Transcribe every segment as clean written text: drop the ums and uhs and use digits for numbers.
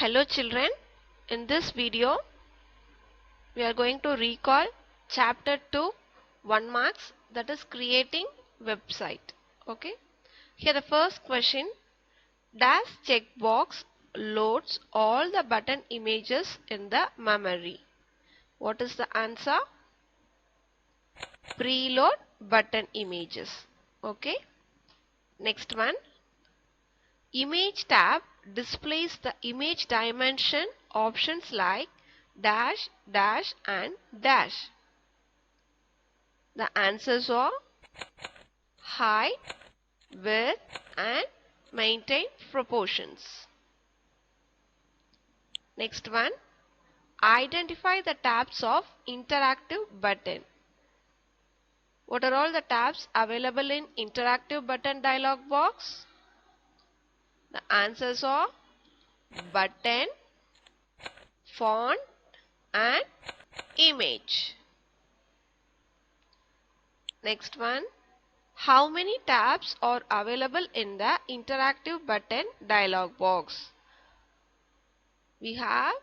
Hello children, in this video we are going to recall chapter 2 1 marks, that is creating website. Okay, here the first question: does checkbox loads all the button images in the memory? What is the answer? Preload button images. Okay, next one: image tab displays the image dimension options like dash, dash and dash. The answers are height, width and maintain proportions. Next one, identify the tabs of interactive button. What are all the tabs available in interactive button dialog box? The answers are button, font and image. Next one, how many tabs are available in the interactive button dialog box? We have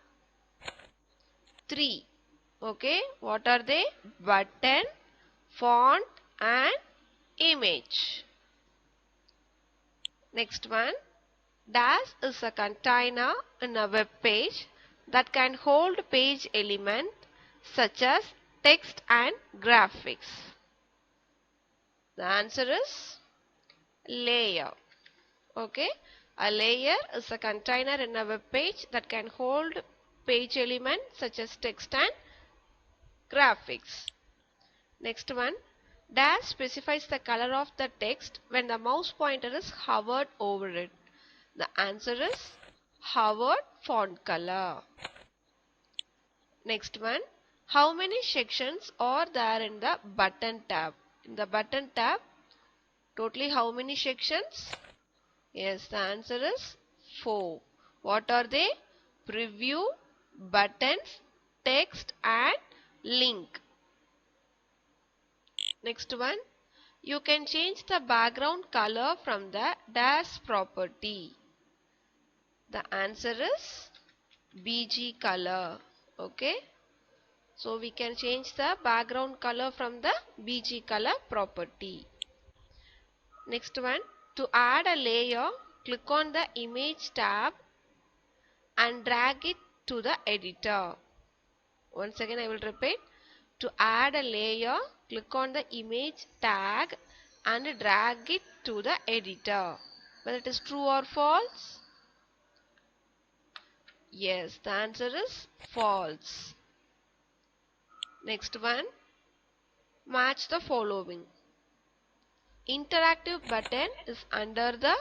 3. Okay, what are they? Button, font and image. Next one, dash is a container in a web page that can hold page element such as text and graphics. The answer is layer. Okay, a layer is a container in a web page that can hold page element such as text and graphics. Next one, dash specifies the color of the text when the mouse pointer is hovered over it. The answer is hovered font color. Next one, how many sections are there in the button tab? In the button tab, totally how many sections? Yes, the answer is 4. What are they? Preview, buttons, text and link. Next one, you can change the background color from the dash property. The answer is BG color. Okay, so we can change the background color from the BG color property. Next one, to add a layer, click on the image tab and drag it to the editor. Once again I will repeat, to add a layer, click on the image tag and drag it to the editor. Whether it is true or false? Yes, the answer is false. Next one, match the following. Interactive button is under the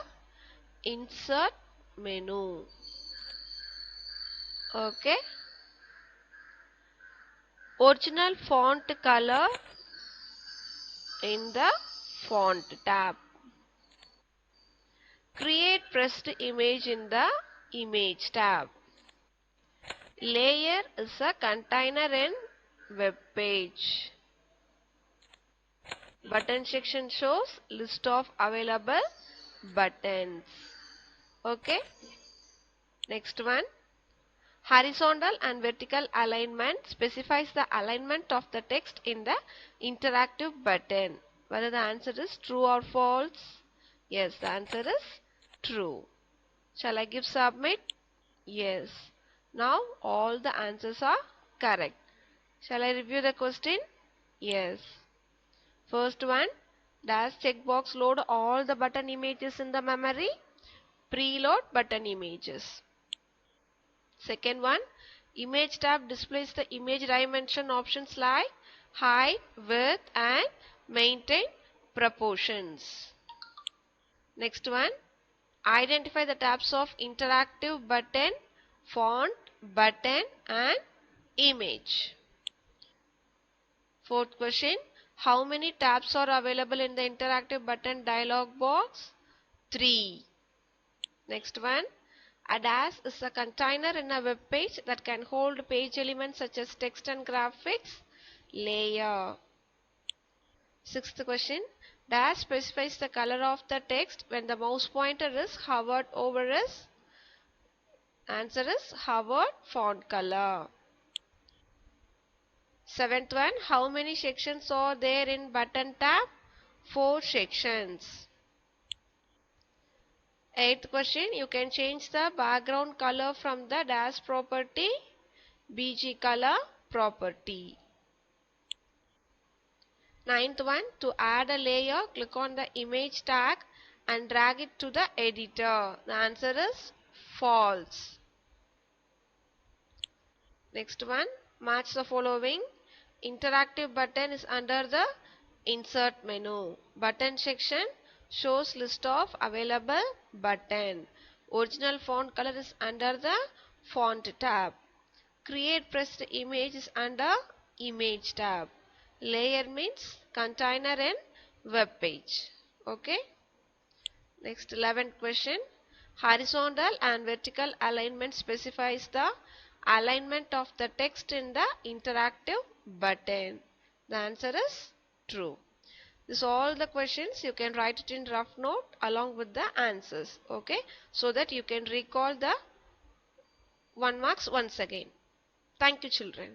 insert menu. Okay. Original font color in the font tab. Create pressed image in the image tab. Layer is a container in web page. Button section shows list of available buttons. Okay. Next one, horizontal and vertical alignment specifies the alignment of the text in the interactive button. Whether the answer is true or false? Yes, the answer is true. Shall I give submit? Yes. Now all the answers are correct. Shall I review the question? Yes. First one, does checkbox load all the button images in the memory? Preload button images. Second one, image tab displays the image dimension options like height, width and maintain proportions. Next one, identify the tabs of interactive button, font, button and image. Fourth question, how many tabs are available in the interactive button dialog box? 3. Next one, a dash is a container in a web page that can hold page elements such as text and graphics. Layer. Sixth question, dash specifies the color of the text when the mouse pointer is hovered over it. Answer is Harvard font color. Seventh one, how many sections are there in button tab? 4 sections. Eighth question, you can change the background color from the dash property, BG color property. Ninth one, to add a layer, click on the image tag and drag it to the editor. The answer is false. Next one, match the following. Interactive button is under the insert menu. Button section shows list of available button. Original font color is under the font tab. Create pressed image is under image tab. Layer means container and web page. Okay. Next 11th question. Horizontal and vertical alignment specifies the alignment of the text in the interactive button. The answer is true. This all the questions you can write it in rough note along with the answers. Okay. So that you can recall the 1 marks once again. Thank you, children.